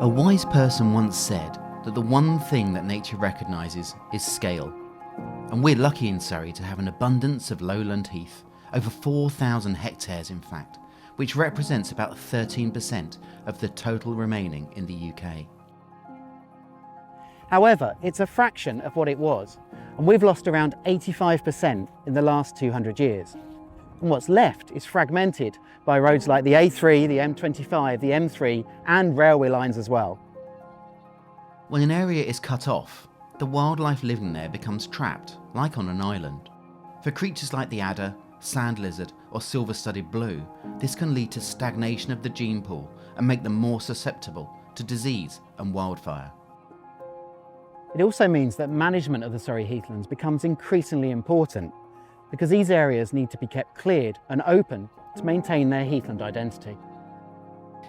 A wise person once said that the one thing that nature recognises is scale. And we're lucky in Surrey to have an abundance of lowland heath, over 4,000 hectares in fact, which represents about 13% of the total remaining in the UK. However, it's a fraction of what it was, and we've lost around 85% in the last 200 years. And what's left is fragmented by roads like the A3, the M25, the M3, and railway lines as well. When an area is cut off, the wildlife living there becomes trapped, like on an island. For creatures like the adder, sand lizard, or silver-studded blue, this can lead to stagnation of the gene pool and make them more susceptible to disease and wildfire. It also means that management of the Surrey Heathlands becomes increasingly important, because these areas need to be kept cleared and open to maintain their heathland identity.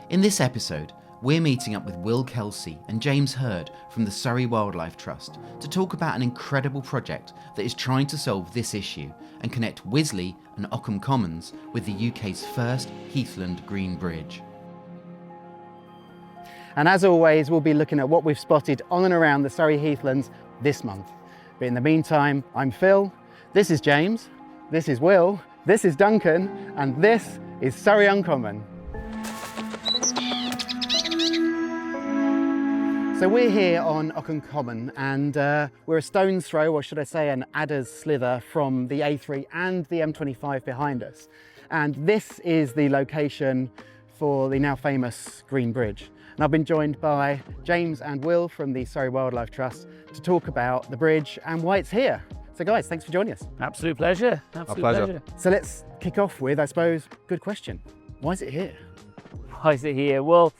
In this episode, we're meeting up with Will Kelsey and James Hurd from the Surrey Wildlife Trust to talk about an incredible project that is trying to solve this issue and connect Wisley and Ockham Commons with the UK's first heathland green bridge. And as always, we'll be looking at what we've spotted on and around the Surrey Heathlands this month. But in the meantime, I'm Phil, this is James, this is Will, this is Duncan, and this is Surrey Uncommon. So we're here on Ockham Common, and we're a stone's throw, or should I say an adder's slither, from the A3 and the M25 behind us. And this is the location for the now famous Green Bridge. And I've been joined by James and Will from the Surrey Wildlife Trust to talk about the bridge and why it's here. So guys, thanks for joining us. Absolute pleasure. Absolute pleasure. So let's kick off with, I suppose, good question. Why is it here? Why is it here? Well,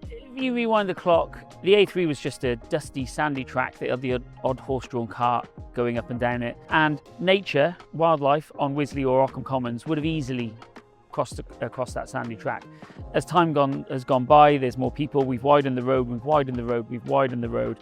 if you rewind the clock, the A3 was just a dusty, sandy track that had the odd horse-drawn cart going up and down it. And nature, wildlife on Wisley or Ockham Commons would have easily crossed across that sandy track. As time has gone by, there's more people, we've widened the road, we've widened the road, we've widened the road.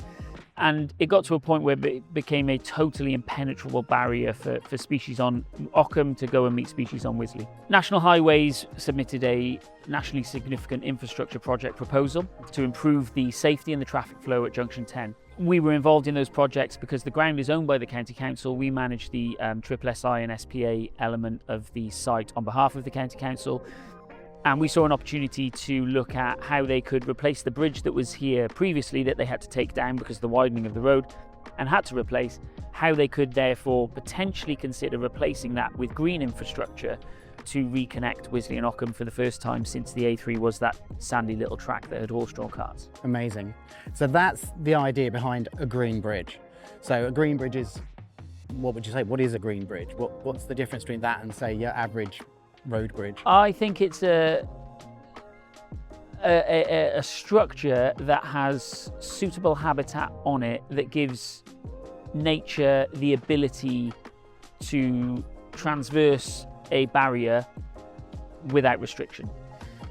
And it got to a point where it became a totally impenetrable barrier for species on Ockham to go and meet species on Wisley. National Highways submitted a nationally significant infrastructure project proposal to improve the safety and the traffic flow at Junction 10. We were involved in those projects because the ground is owned by the County Council. We manage the SSI and SPA element of the site on behalf of the County Council. And we saw an opportunity to look at how they could replace the bridge that was here previously that they had to take down because of the widening of the road and had to replace, how they could therefore potentially consider replacing that with green infrastructure to reconnect Wisley and Ockham for the first time since the A3 was that sandy little track that had horse-drawn carts. Amazing. So that's the idea behind a green bridge. So a green bridge is, what would you say, what is a green bridge? What's the difference between that and, say, your average road bridge? I think it's a structure that has suitable habitat on it that gives nature the ability to transverse a barrier without restriction.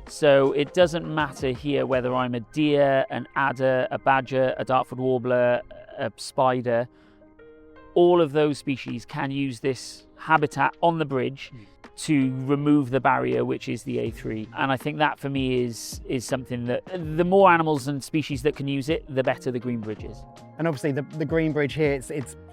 So it doesn't matter here whether I'm a deer, an adder, a badger, a Dartford warbler, a spider. All of those species can use this habitat on the bridge to remove the barrier, which is the A3. And I think that for me is something that the more animals and species that can use it, the better the green bridge is. And obviously the green bridge here,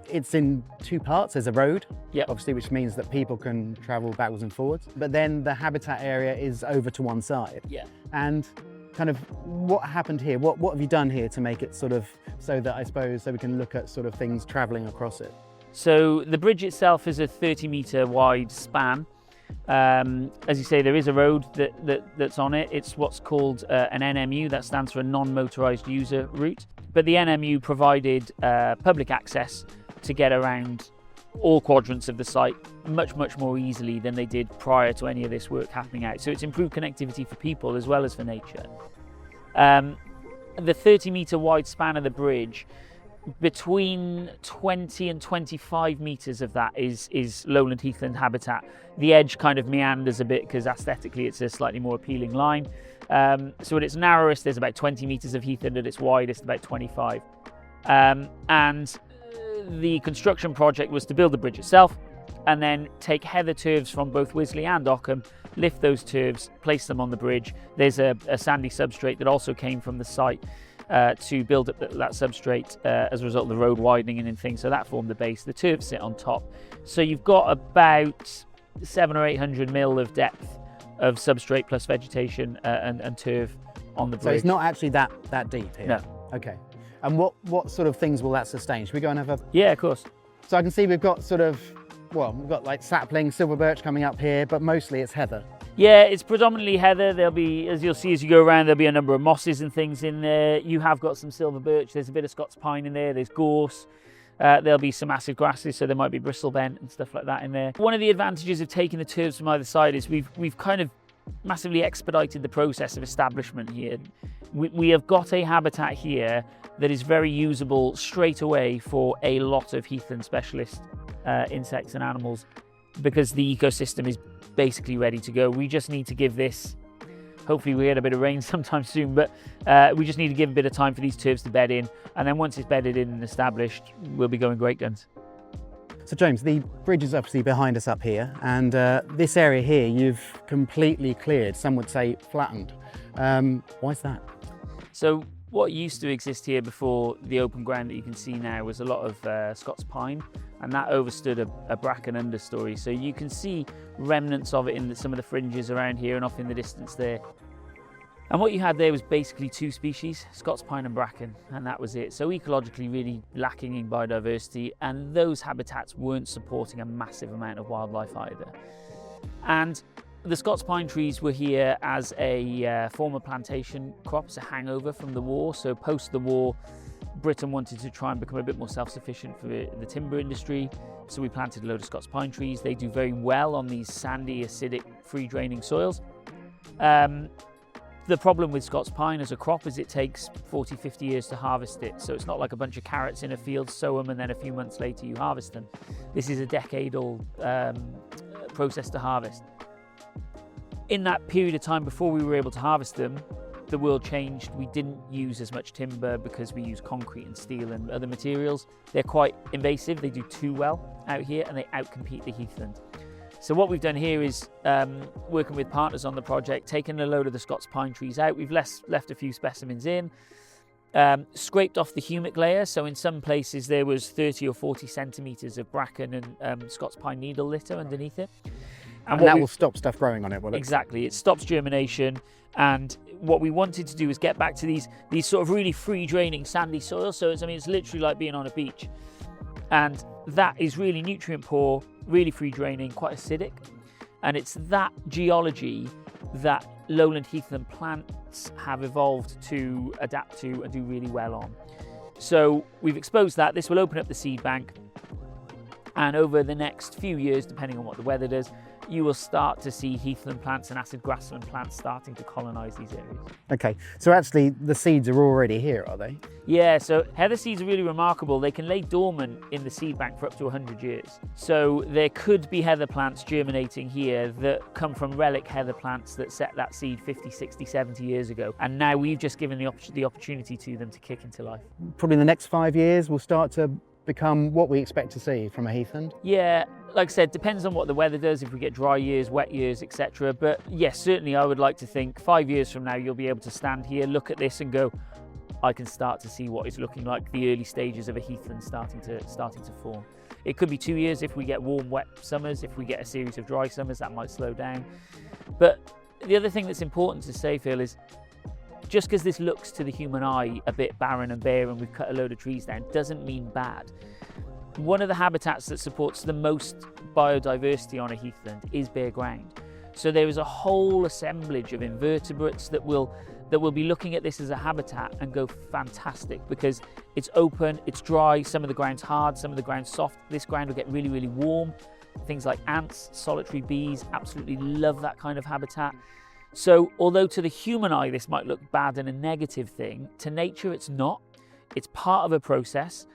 it's in two parts. There's a road, obviously, which means that people can travel backwards and forwards. But then the habitat area is over to one side. Yeah. And kind of what happened here? What have you done here to make it sort of so that, I suppose, so we can look at sort of things traveling across it? So the bridge itself is a 30-metre wide span. As you say, there is a road that's on it. It's what's called an NMU, that stands for a non-motorised user route. But the NMU provided public access to get around all quadrants of the site much more easily than they did prior to any of this work happening out. So it's improved connectivity for people as well as for nature. The 30-metre wide span of the bridge, between 20 and 25 metres of that is Lowland Heathland habitat. The edge kind of meanders a bit because aesthetically it's a slightly more appealing line. So at its narrowest there's about 20 metres of heathland, at its widest about 25. And the construction project was to build the bridge itself, and then take heather turfs from both Wisley and Ockham, lift those turfs, place them on the bridge. There's a sandy substrate that also came from the site to build up that substrate as a result of the road widening and things, so that formed the base. The turfs sit on top. So you've got about 700 or 800 mil of depth of substrate plus vegetation and turf on the bridge. So it's not actually that deep here? No. Okay. And what sort of things will that sustain? Should we go and have a... Yeah, of course. So I can see we've got we've got like sapling, silver birch coming up here, but mostly it's heather. Yeah, it's predominantly heather. There'll be, as you'll see as you go around, there'll be a number of mosses and things in there. You have got some silver birch, there's a bit of Scots pine in there, there's gorse. There'll be some acid grasses, so there might be bristle bent and stuff like that in there. One of the advantages of taking the turfs from either side is we've kind of massively expedited the process of establishment here. We have got a habitat here that is very usable straight away for a lot of heathland specialist insects and animals, because the ecosystem is basically ready to go. We just need to give this, hopefully we get a bit of rain sometime soon, but we just need to give a bit of time for these turfs to bed in, and then once it's bedded in and established, we'll be going great guns. So James, the bridge is obviously behind us up here, and this area here you've completely cleared, some would say flattened. Why is that? So what used to exist here before the open ground that you can see now was a lot of Scots pine, and that overstood a bracken understory. So you can see remnants of it in some of the fringes around here and off in the distance there. And what you had there was basically two species, Scots pine and bracken, and that was it. So ecologically really lacking in biodiversity, and those habitats weren't supporting a massive amount of wildlife either. And the Scots pine trees were here as a former plantation crop, it's a hangover from the war. So post the war, Britain wanted to try and become a bit more self-sufficient for the timber industry. So we planted a load of Scots pine trees. They do very well on these sandy, acidic, free-draining soils. The problem with Scots pine as a crop is it takes 40, 50 years to harvest it. So it's not like a bunch of carrots in a field, sow them, and then a few months later you harvest them. This is a decadal process to harvest. In that period of time before we were able to harvest them, the world changed. We didn't use as much timber because we use concrete and steel and other materials. They're quite invasive, they do too well out here, and they outcompete the heathland. So what we've done here is working with partners on the project, taken a load of the Scots pine trees out. We've left a few specimens in, scraped off the humic layer. So in some places there was 30 or 40 centimetres of bracken and Scots pine needle litter underneath it. And that will stop stuff growing on it, will it? Exactly, it stops germination. And what we wanted to do is get back to these sort of really free-draining sandy soils. So it's literally like being on a beach. And that is really nutrient poor, really free-draining, quite acidic. And it's that geology that lowland heathland plants have evolved to adapt to and do really well on. So we've exposed that. This will open up the seed bank. And over the next few years, depending on what the weather does, you will start to see heathland plants and acid grassland plants starting to colonise these areas. Okay, so actually the seeds are already here, are they? Yeah, so heather seeds are really remarkable. They can lay dormant in the seed bank for up to 100 years. So there could be heather plants germinating here that come from relic heather plants that set that seed 50, 60, 70 years ago. And now we've just given the opportunity to them to kick into life. Probably in the next 5 years we'll start to become what we expect to see from a heathland? Yeah, like I said, depends on what the weather does, if we get dry years, wet years, etc. But yes, certainly I would like to think 5 years from now you'll be able to stand here, look at this and go, I can start to see what is looking like the early stages of a heathland starting to form. It could be 2 years if we get warm, wet summers. If we get a series of dry summers, that might slow down. But the other thing that's important to say, Phil, is just because this looks to the human eye a bit barren and bare and we've cut a load of trees down doesn't mean bad. One of the habitats that supports the most biodiversity on a heathland is bare ground. So there is a whole assemblage of invertebrates that will be looking at this as a habitat and go fantastic, because it's open, it's dry, some of the ground's hard, some of the ground's soft. This ground will get really, really warm. Things like ants, solitary bees, absolutely love that kind of habitat. So although to the human eye this might look bad and a negative thing, to nature it's not. It's part of a process.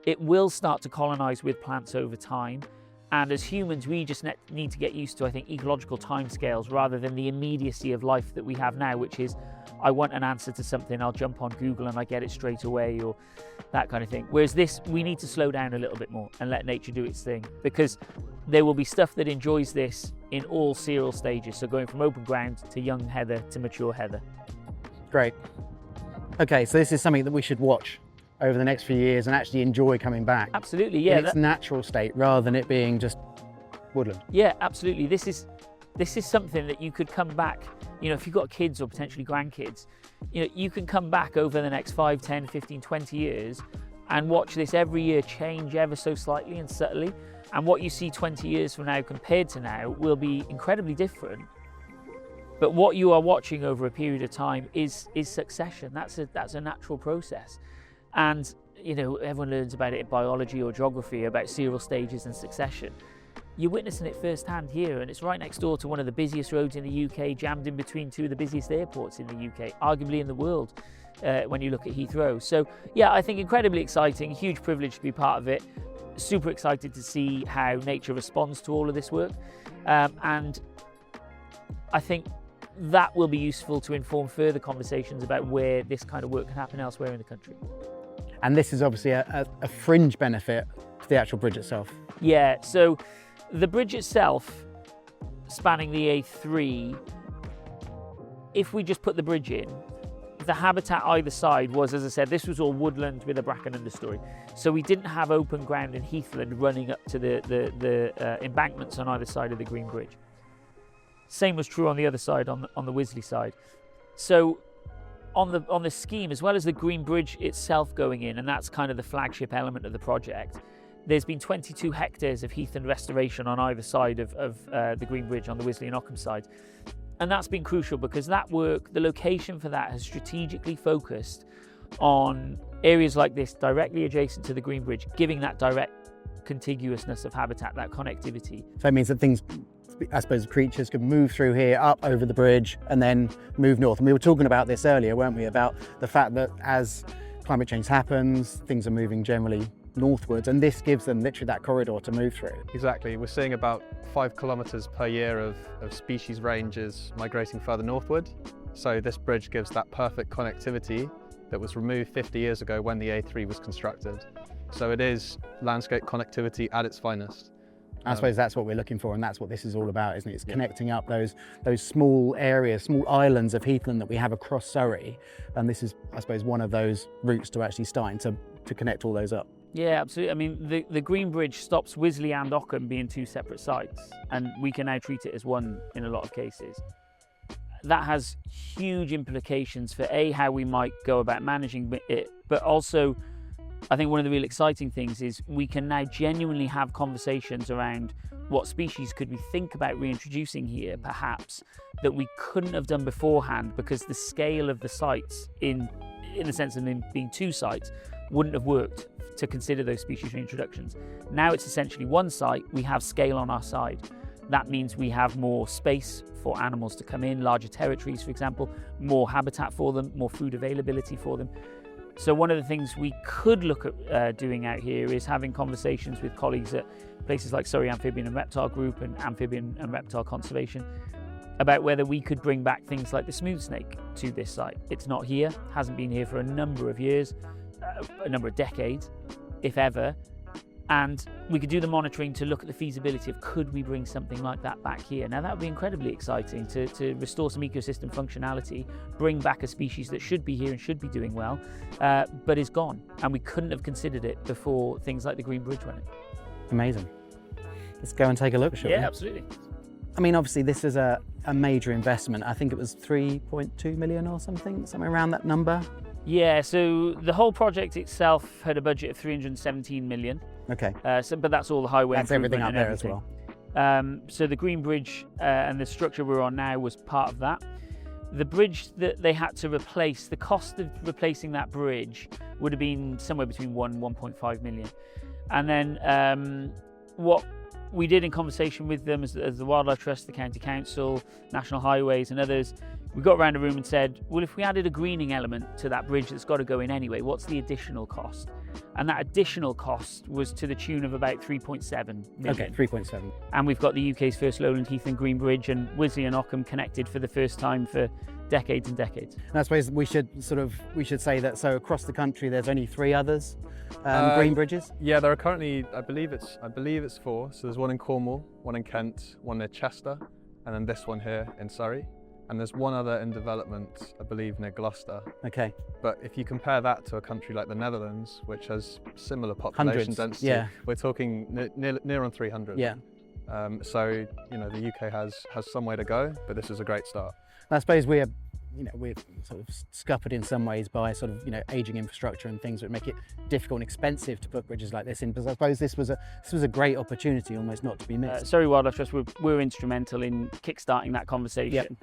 It will start to colonise with plants over time, And as humans, we just need to get used to, I think, ecological timescales rather than the immediacy of life that we have now, which is, I want an answer to something, I'll jump on Google and I get it straight away, or that kind of thing. Whereas this, we need to slow down a little bit more and let nature do its thing, because there will be stuff that enjoys this in all serial stages. So going from open ground to young heather to mature heather. Great. Okay, so this is something that we should watch over the next few years and actually enjoy coming back. Absolutely, yeah. In its natural state, rather than it being just woodland. Yeah, absolutely. This is something that you could come back, you know, if you've got kids or potentially grandkids, you know, you can come back over the next 5, 10, 15, 20 years and watch this every year change ever so slightly and subtly. And what you see 20 years from now compared to now will be incredibly different. But what you are watching over a period of time is succession. That's a natural process. And, you know, everyone learns about it in biology or geography, about serial stages and succession. You're witnessing it firsthand here, and it's right next door to one of the busiest roads in the UK, jammed in between two of the busiest airports in the UK, arguably in the world, when you look at Heathrow. So, yeah, I think incredibly exciting, huge privilege to be part of it. Super excited to see how nature responds to all of this work. And I think that will be useful to inform further conversations about where this kind of work can happen elsewhere in the country. And this is obviously a fringe benefit to the actual bridge itself. Yeah, so the bridge itself, spanning the A3, if we just put the bridge in, the habitat either side was, as I said, this was all woodland with a bracken understory. So we didn't have open ground and heathland running up to the embankments on either side of the Green Bridge. Same was true on the other side, on the Wisley side. So on the scheme, as well as the Green Bridge itself going in, and that's kind of the flagship element of the project, there's been 22 hectares of heathland restoration on either side of the Green Bridge on the Wisley and Ockham side. And that's been crucial because that work, the location for that has strategically focused on areas like this directly adjacent to the Green Bridge, giving that direct contiguousness of habitat, that connectivity. So it means that things, I suppose, creatures could move through here, up over the bridge, and then move north. And we were talking about this earlier, weren't we, about the fact that as climate change happens, things are moving generally northwards, and this gives them literally that corridor to move through. Exactly. We're seeing about 5 kilometres per year of species ranges migrating further northward. So this bridge gives that perfect connectivity that was removed 50 years ago when the A3 was constructed. So it is landscape connectivity at its finest. I suppose that's what we're looking for, and that's what this is all about, isn't it? It's connecting up those small areas, small islands of heathland that we have across Surrey, and this is, I suppose, one of those routes to actually starting to connect all those up. Yeah, absolutely. I mean, the Green Bridge stops Wisley and Ockham being 2 separate sites, and we can now treat it as one in a lot of cases. That has huge implications for how we might go about managing it, but also I think one of the real exciting things is we can now genuinely have conversations around what species could we think about reintroducing here, perhaps, that we couldn't have done beforehand because the scale of the sites, in the sense of them being 2 sites, wouldn't have worked to consider those species reintroductions. Now it's essentially one site, we have scale on our side. That means we have more space for animals to come in, larger territories, for example, more habitat for them, more food availability for them. So one of the things we could look at doing out here is having conversations with colleagues at places like Surrey Amphibian and Reptile Group and Amphibian and Reptile Conservation about whether we could bring back things like the smooth snake to this site. It's not here, hasn't been here for a number of years, a number of decades, if ever, and we could do the monitoring to look at the feasibility of could we bring something like that back here. Now that would be incredibly exciting to restore some ecosystem functionality, bring back a species that should be here and should be doing well, but is gone, and we couldn't have considered it before things like the Green Bridge went in. Amazing. Let's go and take a look, shall we? Yeah, absolutely. I mean, obviously this is a major investment. I think it was 3.2 million or something around that number. Yeah, so the whole project itself had a budget of 317 million. Okay. But that's all the highway That's everything up there as well. So the Green Bridge and the structure we're on now was part of that. The bridge that they had to replace, the cost of replacing that bridge would have been somewhere between 1 and 1.5 million. And then what we did in conversation with them as the Wildlife Trust, the County Council, National Highways and others, We got around the room and said, well, if we added a greening element to that bridge that's got to go in anyway, what's the additional cost? And that additional cost was to the tune of about 3.7 million. Okay, 3.7. And we've got the UK's first Lowland Heathland green bridge, and Wisley and Ockham connected for the first time for decades and decades. And I suppose we should say that, so across the country there's only 3 others green bridges. Yeah, there are currently, I believe it's 4. So there's one in Cornwall, one in Kent, one near Chester, and then this one here in Surrey. And there's one other in development, I believe, near Gloucester. Okay. But if you compare that to a country like the Netherlands, which has similar population Hundreds, density, yeah. we're talking near on 300. Yeah. So, you know, the UK has some way to go, but this is a great start. And I suppose we're sort of scuppered in some ways by sort of, aging infrastructure and things that make it difficult and expensive to put bridges like this in. Because I suppose this was a great opportunity, almost not to be missed. Surrey Wildlife Trust were instrumental in kickstarting that conversation. Yep.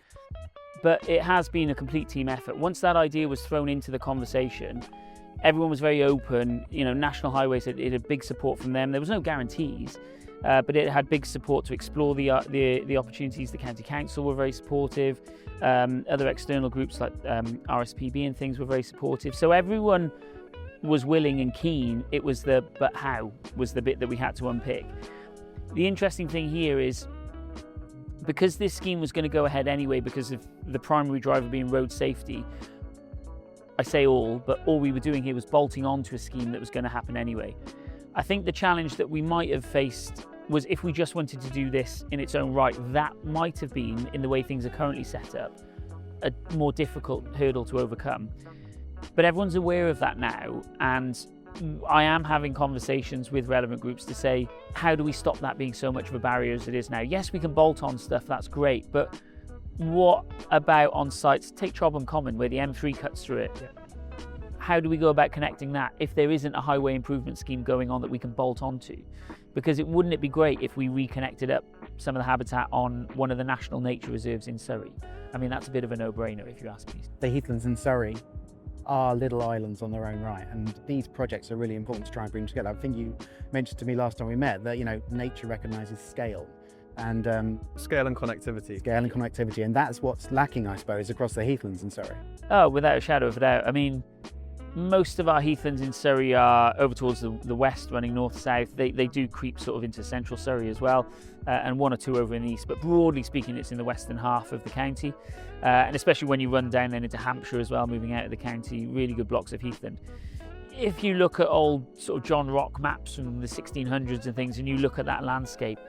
But it has been a complete team effort. Once that idea was thrown into the conversation, everyone was very open. National Highways, it had big support from them. There was no guarantees, but it had big support to explore the opportunities. The County Council were very supportive. Other external groups like RSPB and things were very supportive. So everyone was willing and keen. It was the but how was the bit that we had to unpick. The interesting thing here is, because this scheme was going to go ahead anyway because of the primary driver being road safety, I say but all we were doing here was bolting onto a scheme that was going to happen anyway. I think the challenge that we might have faced was, if we just wanted to do this in its own right, that might have been, in the way things are currently set up, a more difficult hurdle to overcome. But everyone's aware of that now, and I am having conversations with relevant groups to say, how do we stop that being so much of a barrier as it is now? Yes, we can bolt on stuff, that's great, but what about on sites? Take Ockham Common, where the M3 cuts through it. Yeah. How do we go about connecting that if there isn't a highway improvement scheme going on that we can bolt onto? Because wouldn't it be great if we reconnected up some of the habitat on one of the national nature reserves in Surrey? I mean, that's a bit of a no-brainer if you ask me. The heathlands in Surrey are little islands on their own right, and these projects are really important to try and bring together. I think you mentioned to me last time we met that nature recognises scale and scale and connectivity. And that's what's lacking, I suppose, across the heathlands in Surrey. Oh, without a shadow of a doubt. I mean, most of our heathlands in Surrey are over towards the west, running north-south. They do creep sort of into central Surrey as well, and 1 or 2 over in the east. But broadly speaking, it's in the western half of the county, and especially when you run down then into Hampshire as well, moving out of the county, really good blocks of heathland. If you look at old sort of John Rock maps from the 1600s and things, and you look at that landscape,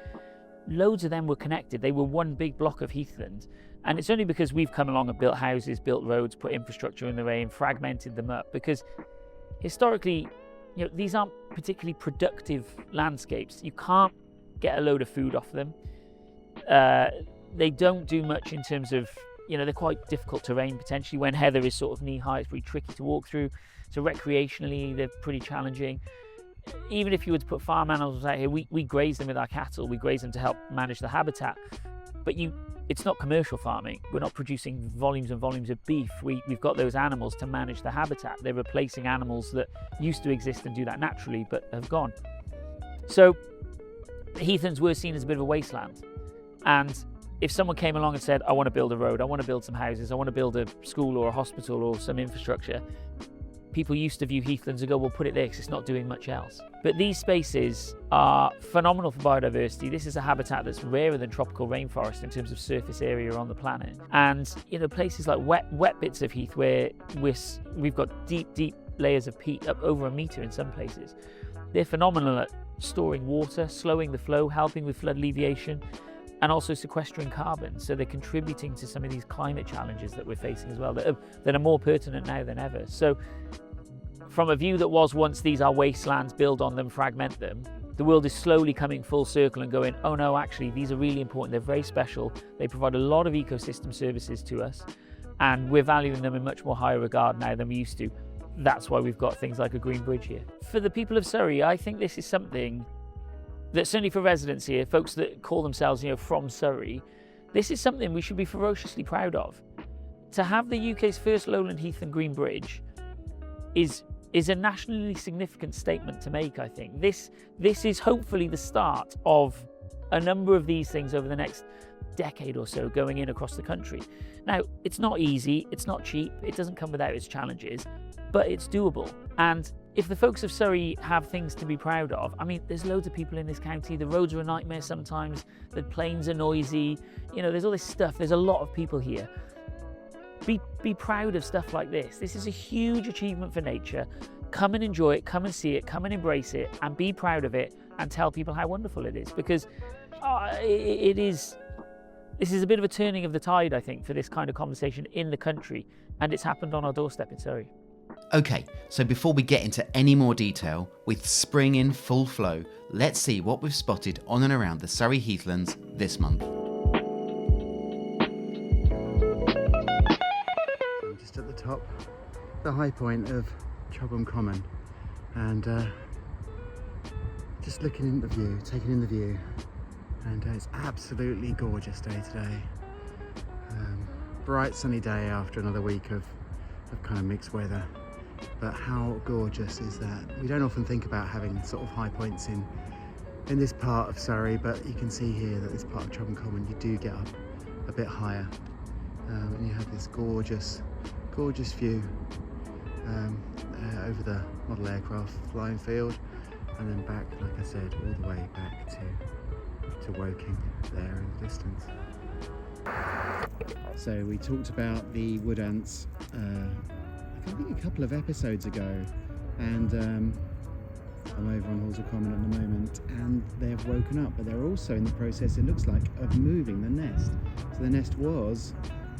loads of them were connected. They were one big block of heathland. And it's only because we've come along and built houses, built roads, put infrastructure in the way and fragmented them up. Because historically, these aren't particularly productive landscapes. You can't get a load of food off them. They don't do much in terms of, they're quite difficult terrain potentially. When heather is sort of knee high, it's pretty tricky to walk through. So recreationally, they're pretty challenging. Even if you were to put farm animals out here, we graze them with our cattle. We graze them to help manage the habitat. But it's not commercial farming. We're not producing volumes and volumes of beef. We've got those animals to manage the habitat. They're replacing animals that used to exist and do that naturally, but have gone. So the heathlands were seen as a bit of a wasteland. And if someone came along and said, I want to build a road, I want to build some houses, I want to build a school or a hospital or some infrastructure, people used to view heathlands and go, well, put it there because it's not doing much else. But these spaces are phenomenal for biodiversity. This is a habitat that's rarer than tropical rainforest in terms of surface area on the planet. And, places like wet bits of heath where we've got deep layers of peat up over 1 metre in some places. They're phenomenal at storing water, slowing the flow, helping with flood alleviation, and also sequestering carbon. So they're contributing to some of these climate challenges that we're facing as well, that are more pertinent now than ever. So from a view that was once these are wastelands, build on them, fragment them, the world is slowly coming full circle and going, oh no, actually, these are really important. They're very special. They provide a lot of ecosystem services to us, and we're valuing them in much more higher regard now than we used to. That's why we've got things like a green bridge here. For the people of Surrey, I think this is something that, certainly for residents here, folks that call themselves, from Surrey, this is something we should be ferociously proud of. To have the UK's first Lowland Heathland green bridge is a nationally significant statement to make, I think. This is hopefully the start of a number of these things over the next decade or so going in across the country. Now, it's not easy, it's not cheap, it doesn't come without its challenges, but it's doable. And if the folks of Surrey have things to be proud of, I mean, there's loads of people in this county, the roads are a nightmare sometimes, the planes are noisy, you know, there's all this stuff, there's a lot of people here. Be proud of stuff like this. This is a huge achievement for nature. Come and enjoy it, come and see it, come and embrace it, and be proud of it, and tell people how wonderful it is, because this is a bit of a turning of the tide, I think, for this kind of conversation in the country, and it's happened on our doorstep in Surrey. Okay, so before we get into any more detail, with spring in full flow, let's see what we've spotted on and around the Surrey Heathlands this month. I'm just at the top, the high point of Ockham Common, and just looking in the view, taking in the view, and it's absolutely gorgeous day today. Bright sunny day after another week of kind of mixed weather, but how gorgeous is that? We don't often think about having sort of high points in this part of Surrey, but you can see here that this part of Ockham Common you do get up a bit higher, and you have this gorgeous view over the model aircraft flying field, and then back, like I said, all the way back to Woking there in the distance. So we talked about the wood ants I think a couple of episodes ago, and I'm over on Horsell Common at the moment, and they've woken up, but they're also in the process, it looks like, of moving the nest. So the nest was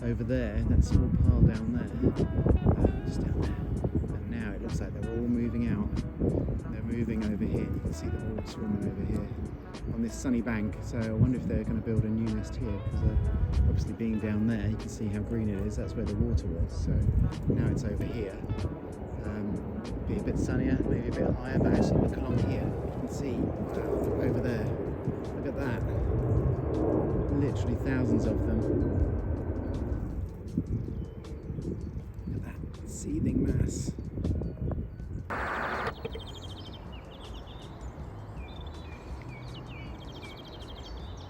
over there, that small pile down there, just down there, and now it looks like they're all moving out. They're moving over here. You can see them all swarming over here on this sunny bank. So I wonder if they're going to build a new nest here, because obviously being down there, you can see how green it is. That's where the water was. So now it's over here. Be a bit sunnier, maybe a bit higher, but actually look along here. You can see over there. Look at that. Literally thousands of them. Look at that seething mass.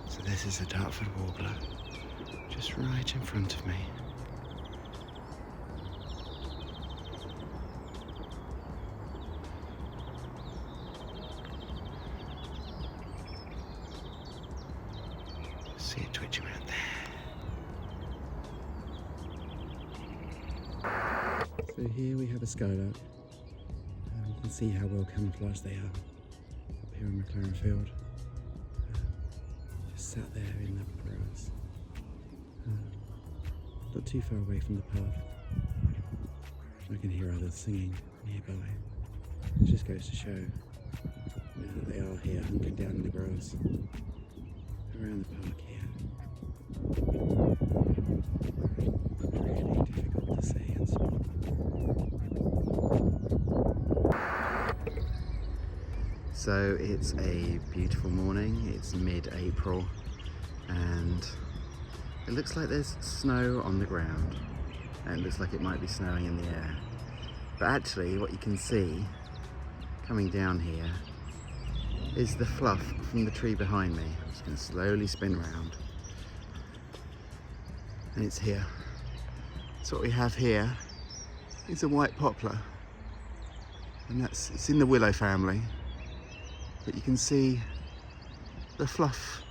So this is a Dartford warbler, just right in front of me. See it twitching around there. So here we have a skylark. You can see how well camouflaged they are up here in McLaren Field. Just sat there in the grass, not too far away from the path. I can hear others singing nearby. It just goes to show that they are here, hunkering down in the grass around the park here. Really difficult to see and spot. So it's a beautiful morning, it's mid-April, and it looks like there's snow on the ground, and it looks like it might be snowing in the air. But actually what you can see coming down here is the fluff from the tree behind me. I'm just going to slowly spin round. And it's here. So what we have here is a white poplar, and it's in the willow family. But you can see the fluff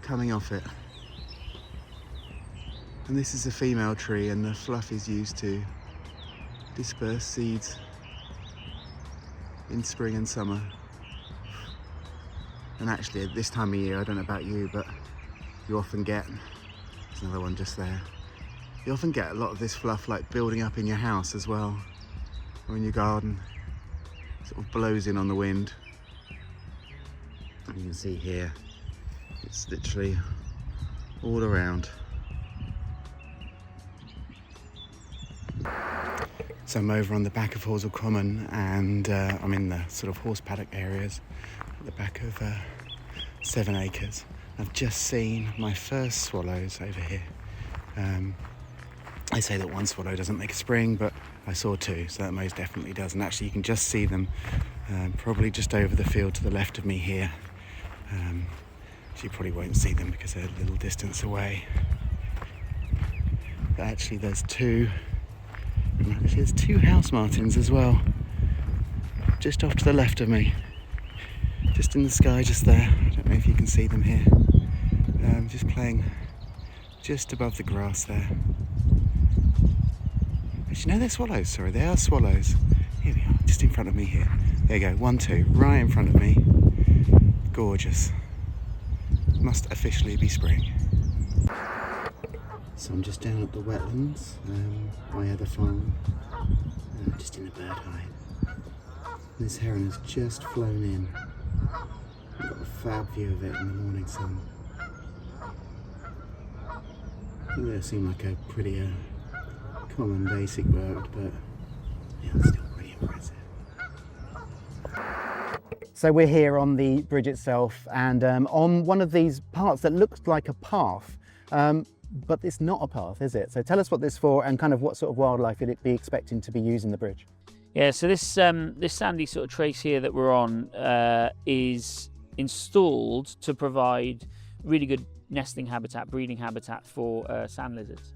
coming off it. And this is a female tree, and the fluff is used to disperse seeds in spring and summer. And actually at this time of year, I don't know about you, but you often get, there's another one just there, you often get a lot of this fluff like building up in your house as well, or in your garden. It sort of blows in on the wind. And you can see here, it's literally all around. So I'm over on the back of Horsell Common, and I'm in the sort of horse paddock areas at the back of 7 acres. I've just seen my first swallows over here. They say that one swallow doesn't make a spring, but I saw 2, so that most definitely does. And actually you can just see them probably just over the field to the left of me here. You probably won't see them because they're a little distance away. But actually there's two house martins as well, just off to the left of me, just in the sky just there. I don't know if you can see them here, just playing just above the grass there. Actually no, they're swallows, sorry, they are swallows. Here we are, just in front of me here. There you go, 1, 2, right in front of me. Gorgeous. Must officially be spring. So I'm just down at the wetlands, my other farm, just in a bird hide. This heron has just flown in. I've got a fab view of it in the morning sun. I think they seem like a pretty common basic bird, but yeah, it's still pretty impressive. So we're here on the bridge itself, and on one of these parts that looks like a path, but it's not a path, is it? So tell us what this is for and kind of what sort of wildlife would it be expecting to be using the bridge? Yeah, so this sandy sort of trace here that we're on is installed to provide really good nesting habitat, breeding habitat for sand lizards.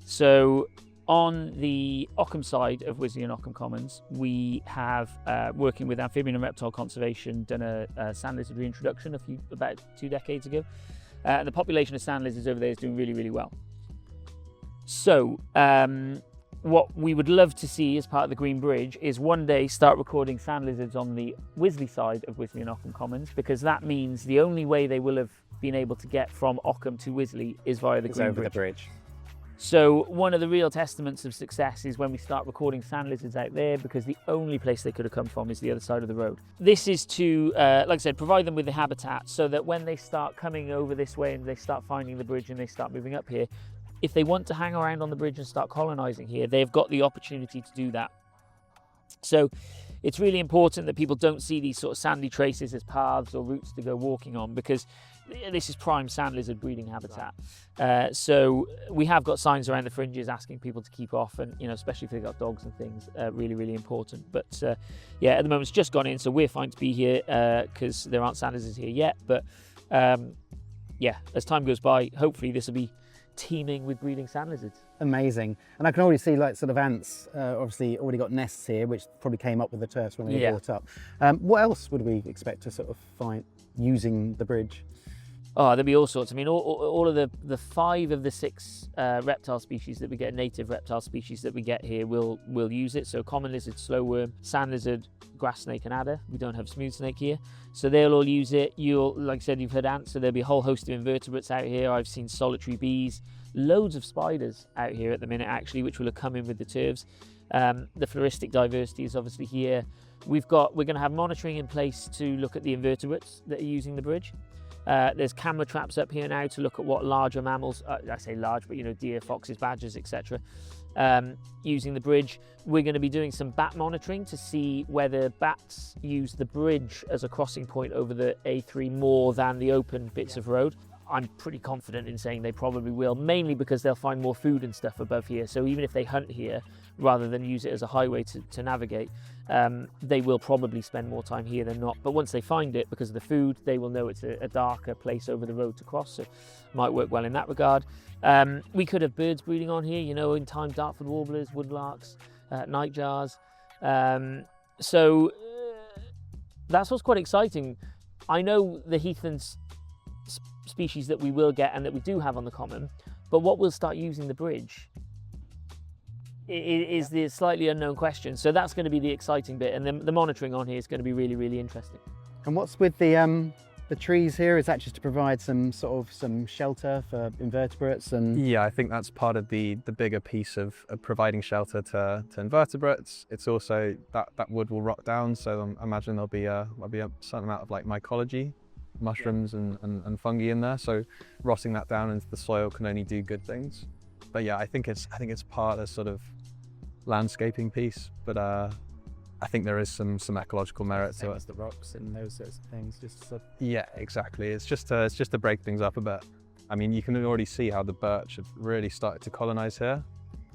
So on the Ockham side of Wisley and Ockham Commons, we have, working with Amphibian and Reptile Conservation, done a sand lizard reintroduction about 2 decades ago. The population of sand lizards over there is doing really, really well. So what we would love to see as part of the Green Bridge is one day start recording sand lizards on the Wisley side of Wisley and Ockham Commons, because that means the only way they will have been able to get from Ockham to Wisley is via the Green Bridge. So one of the real testaments of success is when we start recording sand lizards out there, because the only place they could have come from is the other side of the road. This is to, like I said, provide them with the habitat so that when they start coming over this way and they start finding the bridge and they start moving up here, if they want to hang around on the bridge and start colonising here, they've got the opportunity to do that. So it's really important that people don't see these sort of sandy traces as paths or routes to go walking on, because this is prime sand lizard breeding habitat. So we have got signs around the fringes asking people to keep off, and especially if they've got dogs and things, really, really important. But yeah, at the moment it's just gone in, so we're fine to be here because there aren't sand lizards here yet. But yeah, as time goes by, hopefully this will be teeming with breeding sand lizards. Amazing. And I can already see like sort of ants, obviously already got nests here, which probably came up with the turfs when they were brought up. What else would we expect to sort of find using the bridge? Oh, there'll be all sorts. I mean, all of the 5 of the 6 reptile species that we get, native reptile species that we get here, will use it. So common lizard, slow worm, sand lizard, grass snake and adder. We don't have smooth snake here. So they'll all use it. Like I said, you've heard ants, so there'll be a whole host of invertebrates out here. I've seen solitary bees, loads of spiders out here at the minute actually, which will have come in with the turfs. The floristic diversity is obviously here. We're going to have monitoring in place to look at the invertebrates that are using the bridge. There's camera traps up here now to look at what larger mammals, I say large, but deer, foxes, badgers, etc. Using the bridge. We're going to be doing some bat monitoring to see whether bats use the bridge as a crossing point over the A3 more than the open bits of road. I'm pretty confident in saying they probably will, mainly because they'll find more food and stuff above here. So even if they hunt here, rather than use it as a highway to navigate, they will probably spend more time here than not. But once they find it, because of the food, they will know it's a darker place over the road to cross. So it might work well in that regard. We could have birds breeding on here, in time, Dartford warblers, woodlarks, nightjars. So that's what's quite exciting. I know the heathlands species that we will get and that we do have on the common, but what we'll start using the bridge is the slightly unknown question. So that's going to be the exciting bit, and then the monitoring on here is going to be really, really interesting. And what's with the trees here? Is that just to provide some shelter for invertebrates? And yeah, I think that's part of the bigger piece of providing shelter to invertebrates. It's also that wood will rot down, so I imagine there'll be a certain amount of like mycology, mushrooms and fungi in there. So rotting that down into the soil can only do good things. But yeah, I think it's part of a sort of landscaping piece, but I think there is some ecological merit to it. The rocks and those sorts of things, yeah, exactly. It's just to break things up a bit. I mean, you can already see how the birch have really started to colonise here.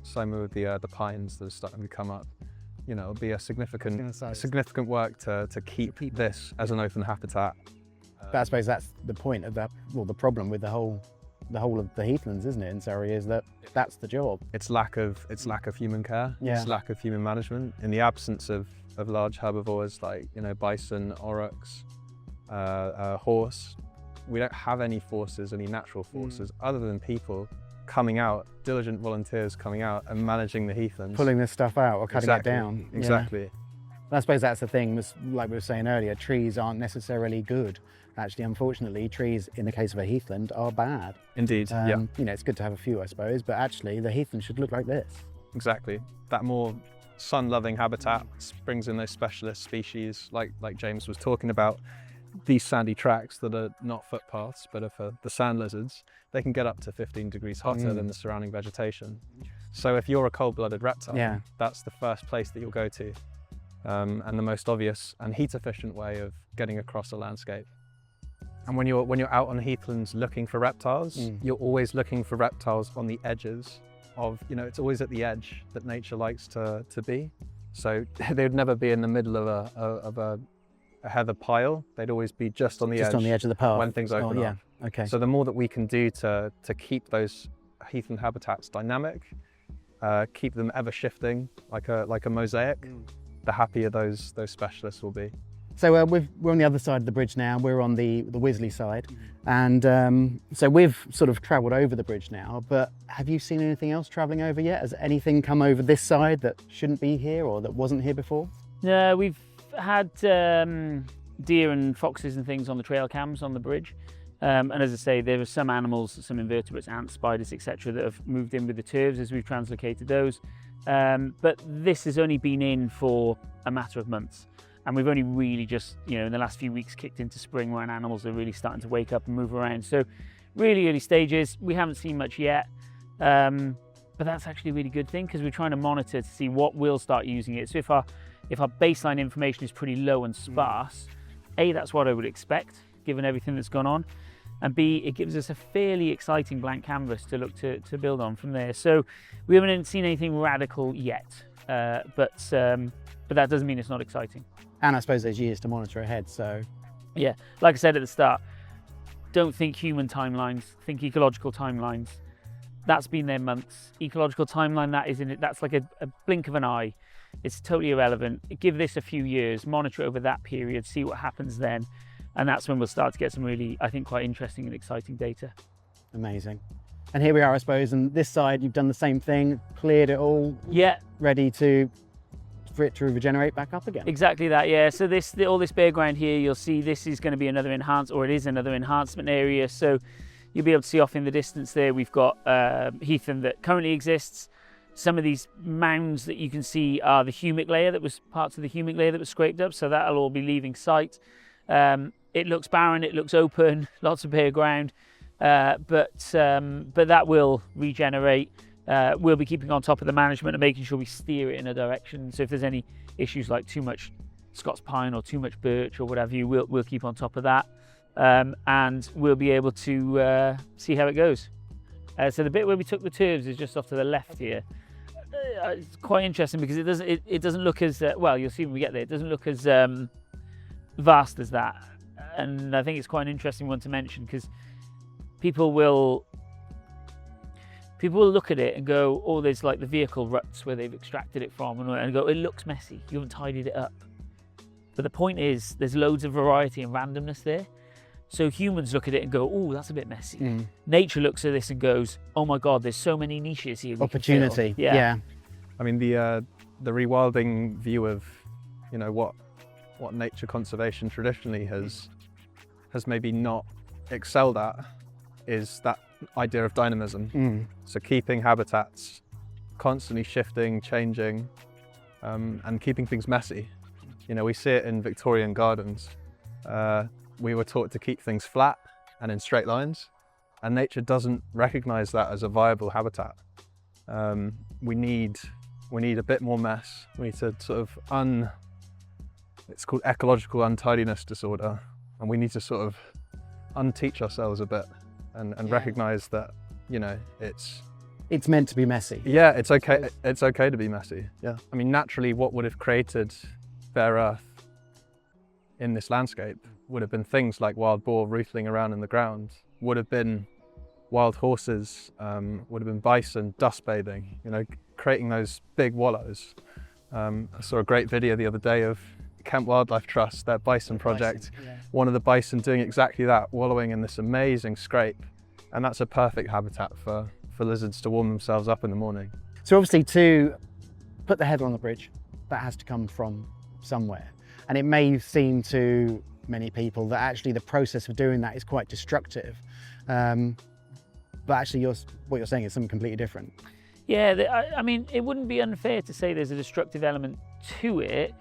Same with the pines that are starting to come up. It'll be a significant work to keep this as an open habitat But I suppose that's the point of that, well, the problem with the whole of the heathlands, isn't it, in Surrey, is that that's the job. It's lack of human care. Yeah. It's lack of human management. In the absence of large herbivores like, you know, bison, aurochs, horse, we don't have any forces, any natural forces, other than people coming out, diligent volunteers coming out and managing the heathlands. Pulling this stuff out or cutting it down. Exactly. Yeah. I suppose that's the thing, like we were saying earlier, trees aren't necessarily good. Actually, unfortunately, trees, in the case of a heathland, are bad. Indeed, yeah. You know, it's good to have a few, I suppose, but actually the heathland should look like this. Exactly. That more sun-loving habitat brings in those specialist species, like James was talking about. These sandy tracks that are not footpaths, but are for the sand lizards, they can get up to 15 degrees hotter than the surrounding vegetation. So if you're a cold-blooded reptile, that's the first place that you'll go to, and the most obvious and heat-efficient way of getting across a landscape. And when you're out on heathlands looking for reptiles, you're always looking for reptiles on the edges of, you know, it's always at the edge that nature likes to be. So they would never be in the middle of a heather pile. They'd always be just on the edge of the path when things open up. Okay. So the more that we can do to keep those heathland habitats dynamic, keep them ever shifting like a mosaic, the happier those specialists will be. So we're on the other side of the bridge now. We're on the Wisley side, and so we've sort of travelled over the bridge now. But have you seen anything else travelling over yet? Has anything come over this side that shouldn't be here or that wasn't here before? No, we've had deer and foxes and things on the trail cams on the bridge, and as I say, there are some animals, some invertebrates, ants, spiders, etc., that have moved in with the turfs as we've translocated those. But this has only been in for a matter of months. And we've only really just, you know, in the last few weeks kicked into spring when animals are really starting to wake up and move around. So really early stages, we haven't seen much yet. But that's actually a really good thing because we're trying to monitor to see what will start using it. So if our baseline information is pretty low and sparse, A, that's what I would expect given everything that's gone on. And B, it gives us a fairly exciting blank canvas to look to build on from there. So we haven't seen anything radical yet, but that doesn't mean it's not exciting. And I suppose there's years to monitor ahead, so... Yeah, like I said at the start, don't think human timelines, think ecological timelines. That's been there months. Ecological timeline, that's like a blink of an eye. It's totally irrelevant. Give this a few years, monitor it over that period, see what happens then. And that's when we'll start to get some really, I think, quite interesting and exciting data. Amazing. And here we are, I suppose, and this side, you've done the same thing, cleared it all. Yeah. Ready for it to regenerate back up again. Exactly that, yeah. So all this bare ground here, you'll see this is going to be another another enhancement area. So you'll be able to see off in the distance there, we've got heathland that currently exists. Some of these mounds that you can see are the humic layer parts of the humic layer that was scraped up. So that'll all be leaving site. It looks barren, it looks open, lots of bare ground, but that will regenerate. We'll be keeping on top of the management and making sure we steer it in a direction. So if there's any issues like too much Scots pine or too much birch or whatever, we'll keep on top of that, and we'll be able to see how it goes. So the bit where we took the turfs is just off to the left here. It's quite interesting because it doesn't look as well. You'll see when we get there. It doesn't look as vast as that, and I think it's quite an interesting one to mention because people will look at it and go, oh, there's like the vehicle ruts where they've extracted it from, and go, it looks messy, you haven't tidied it up. But the point is, there's loads of variety and randomness there. So humans look at it and go, oh, that's a bit messy. Nature looks at this and goes, oh my God, there's so many niches here. Opportunity, yeah. I mean, the rewilding view of, you know, what nature conservation traditionally has maybe not excelled at is that idea of dynamism. So keeping habitats constantly shifting, changing, and keeping things messy. You know, we see it in Victorian gardens. We were taught to keep things flat and in straight lines, and nature doesn't recognize that as a viable habitat. We need a bit more mess. We need to sort of it's called ecological untidiness disorder, and we need to sort of unteach ourselves a bit and recognize that, you know, it's meant to be messy. Yeah, it's okay. It's okay to be messy. Yeah. I mean, naturally, what would have created bare earth in this landscape would have been things like wild boar rootling around in the ground, would have been wild horses, would have been bison dust bathing, you know, creating those big wallows. I saw a great video the other day of Kent Wildlife Trust, their bison project. One of the bison doing exactly that, wallowing in this amazing scrape. And that's a perfect habitat for lizards to warm themselves up in the morning. So obviously to put the heather on the bridge, that has to come from somewhere. And it may seem to many people that actually the process of doing that is quite destructive. But actually what you're saying is something completely different. Yeah, I mean, it wouldn't be unfair to say there's a destructive element to it,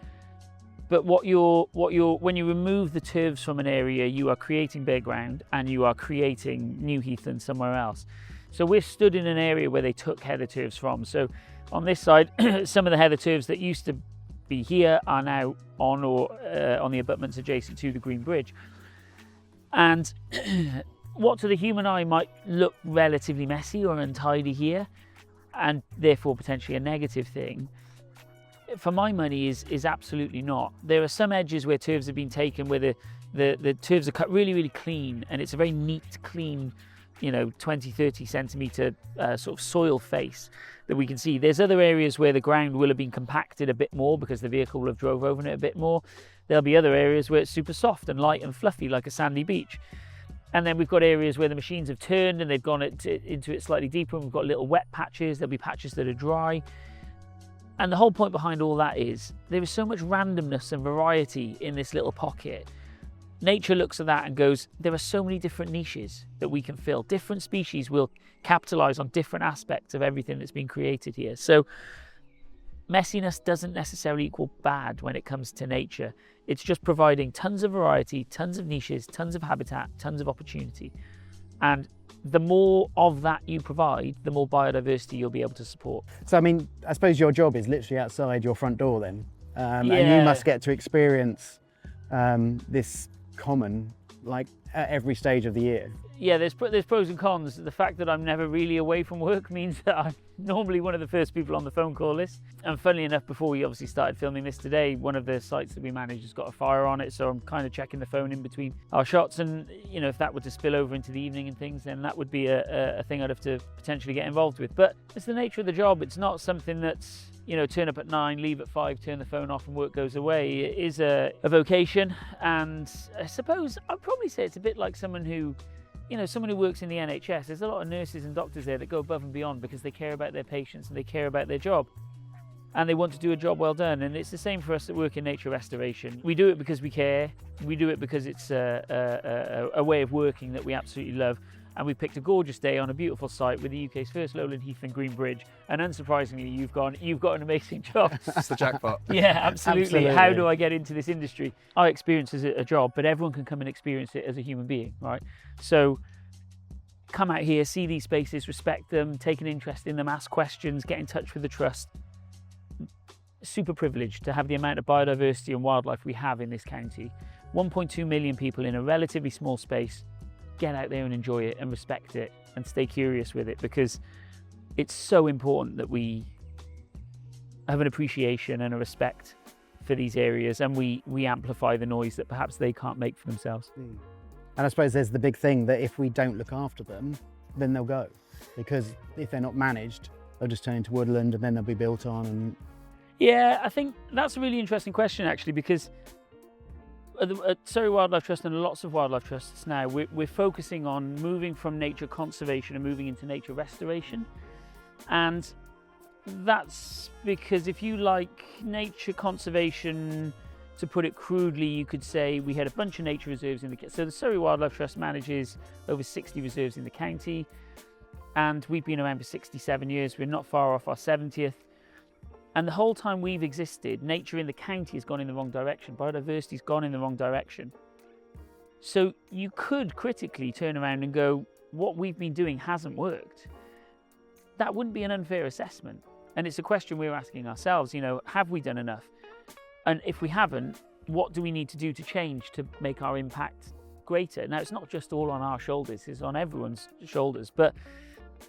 but when you remove the turfs from an area, you are creating bare ground and you are creating new heathland somewhere else. So we're stood in an area where they took heather turfs from. So on this side, some of the heather turfs that used to be here are now on the abutments adjacent to the Green Bridge. And what to the human eye might look relatively messy or untidy here, and therefore potentially a negative thing, for my money is absolutely not. There are some edges where turfs have been taken where the turfs are cut really, really clean, and it's a very neat, clean, you know, 20-30 centimetre sort of soil face that we can see. There's other areas where the ground will have been compacted a bit more because the vehicle will have drove over it a bit more. There'll be other areas where it's super soft and light and fluffy like a sandy beach. And then we've got areas where the machines have turned and they've gone into it slightly deeper, and we've got little wet patches. There'll be patches that are dry. And the whole point behind all that is there is so much randomness and variety in this little pocket. Nature looks at that and goes, there are so many different niches that we can fill. Different species will capitalize on different aspects of everything that's been created here. So messiness doesn't necessarily equal bad when it comes to nature. It's just providing tons of variety, tons of niches, tons of habitat, tons of opportunity. And the more of that you provide, the more biodiversity you'll be able to support. So I mean, I suppose your job is literally outside your front door then. And you Yeah. must get to experience this common like at every stage of the year. Yeah, there's pros and cons. The fact that I'm never really away from work means that I'm normally one of the first people on the phone call list. And funnily enough, before we obviously started filming this today, one of the sites that we manage has got a fire on it, so I'm kind of checking the phone in between our shots. And you know, if that were to spill over into the evening and things, then that would be a thing I'd have to potentially get involved with. But it's the nature of the job. It's not something that's, you know, turn up at 9, leave at 5, turn the phone off and work goes away. It is a vocation, and I suppose I'd probably say it's a bit like someone who works in the NHS. There's a lot of nurses and doctors there that go above and beyond because they care about their patients and they care about their job. And they want to do a job well done. And it's the same for us that work in nature restoration. We do it because we care. We do it because it's a way of working that we absolutely love. And we picked a gorgeous day on a beautiful site with the UK's first Lowland Heathland Green Bridge. And unsurprisingly, you've got an amazing job. It's the jackpot. Yeah, absolutely. Absolutely. How do I get into this industry? I experience it as a job, but everyone can come and experience it as a human being, right? So come out here, see these spaces, respect them, take an interest in them, ask questions, get in touch with the trust. Super privileged to have the amount of biodiversity and wildlife we have in this county. 1.2 million people in a relatively small space. Get out there and enjoy it and respect it and stay curious with it, because it's so important that we have an appreciation and a respect for these areas, and we amplify the noise that perhaps they can't make for themselves. And I suppose there's the big thing that if we don't look after them, then they'll go. Because if they're not managed, they'll just turn into woodland and then they'll be built on. And Yeah, I think that's a really interesting question actually, because at Surrey Wildlife Trust and lots of wildlife trusts now, we're focusing on moving from nature conservation and moving into nature restoration. And that's because if you like nature conservation, to put it crudely, you could say we had a bunch of nature reserves in the county. So the Surrey Wildlife Trust manages over 60 reserves in the county, and we've been around for 67 years. We're not far off our 70th. And the whole time we've existed, nature in the county has gone in the wrong direction. Biodiversity's gone in the wrong direction. So you could critically turn around and go, what we've been doing hasn't worked. That wouldn't be an unfair assessment. And it's a question we're asking ourselves, you know, have we done enough? And if we haven't, what do we need to do to change to make our impact greater? Now, it's not just all on our shoulders, it's on everyone's shoulders. But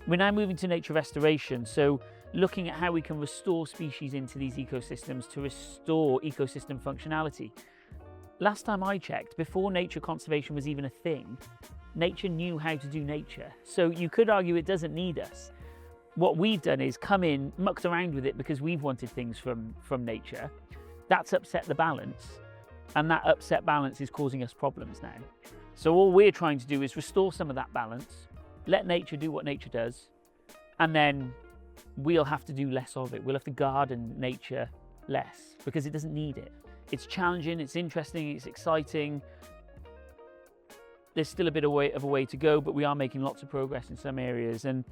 we're now moving to nature restoration. So looking at how we can restore species into these ecosystems to restore ecosystem functionality. last time I checked, before nature conservation was even a thing, nature knew how to do nature. So you could argue it doesn't need us. What we've done is come in, mucked around with it because we've wanted things from nature. That's upset the balance, and that upset balance is causing us problems now. So all we're trying to do is restore some of that balance, let nature do what nature does, and then we'll have to do less of it. We'll have to garden nature less because it doesn't need it. It's challenging, it's interesting, it's exciting. There's still a bit of a way to go, but we are making lots of progress in some areas. And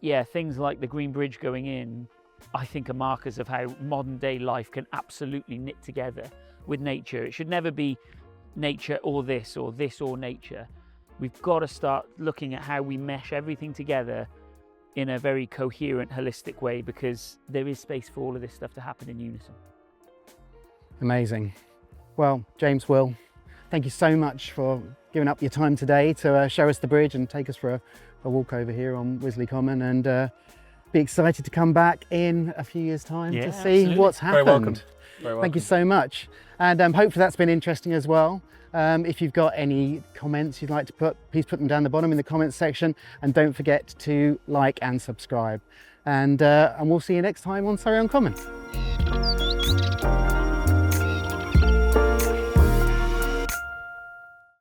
yeah, things like the Green Bridge going in, I think are markers of how modern day life can absolutely knit together with nature. It should never be nature or this or nature. We've got to start looking at how we mesh everything together in a very coherent, holistic way, because there is space for all of this stuff to happen in unison. Amazing. Well, James, Will, thank you so much for giving up your time today to show us the bridge and take us for a walk over here on Wisley Common, and be excited to come back in a few years' time to see absolutely. what's happened. Very welcome. Very welcome. Thank you so much. And hopefully that's been interesting as well. If you've got any comments you'd like to put, please put them down the bottom in the comments section, and don't forget to like and subscribe. And we'll see you next time on Surrey Uncommon.